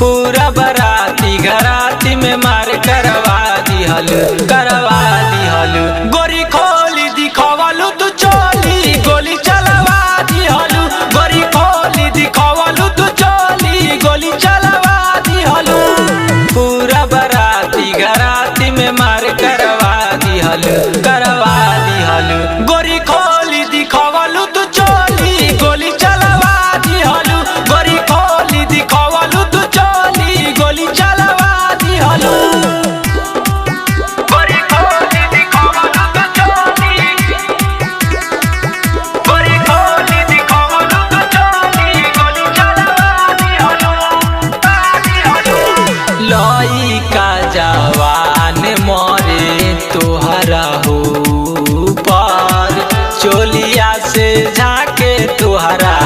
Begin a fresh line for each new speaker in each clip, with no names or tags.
पूरा बराती घराती में मार करवा दिहलू गोरी खोली दिखवलू तू चोली गोली चलवा दिहलू गोरी खोली दिखवलू तू चोली गोली चलवा दिहलू पूरा बराती घराती में मार करवा दिहलू गोरी खोली दिखवलू तू चोली गोली चलवा दिहलू गोरी खोली दिखवलू तू चोली गोली चलवा दिहलू गोरी खोली दिखवलू तू चोली गोरी खोली दिखवलू तू चोली गोली चलवा दिहलू लइका जवान मोरे तोहरा हो चोलिया से झाके तुहरा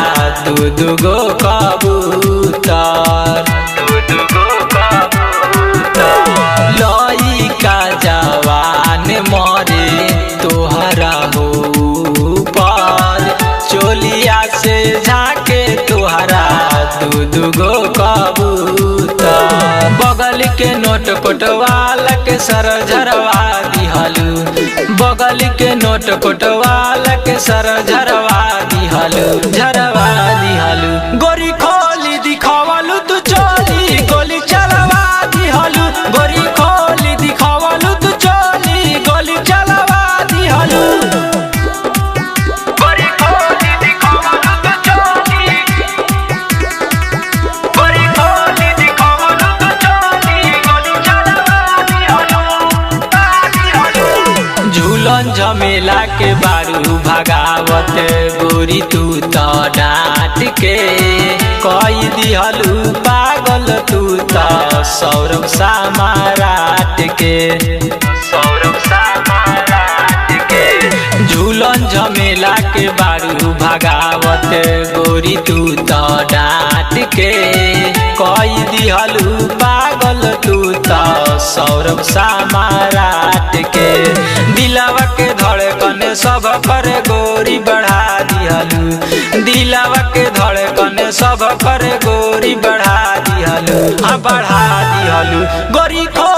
दूध गो कबूतर लइका जवान मोरे तोहरा हो पर चोलिया से झाके तुहरा दूध गो कबूतर बगल के नोट कोटवाला के सर झरवा दिहलू बगल के नोट कोटवाला के सर झरवा दिहलू गोरी खोली दिखवलू तू चोली गोली चलवा दिहलू गोरी खोली दिखवलू तू चोली गोली चलवा दिहलू गोरी खोली दिखवलू तू चोली गोरी खोली दिखवलू तू चोली गोली चलवा दिहलू झूलन झमेला के बारू भगावत गोरी तू तो डांट के कई दिहलू पागल तू तो सौरभ सामाराट के झूलन झमेला के बारू भगावत गोरी तू तो डांट के कई दिहलू पागल तू तो सौरभ सामाराट के दिलावा के धड़कन सब पर गोरी बढ़ा दिहलू दिलावा के धड़कन सब पर गोरी बढ़ा दिहलू गोरी खो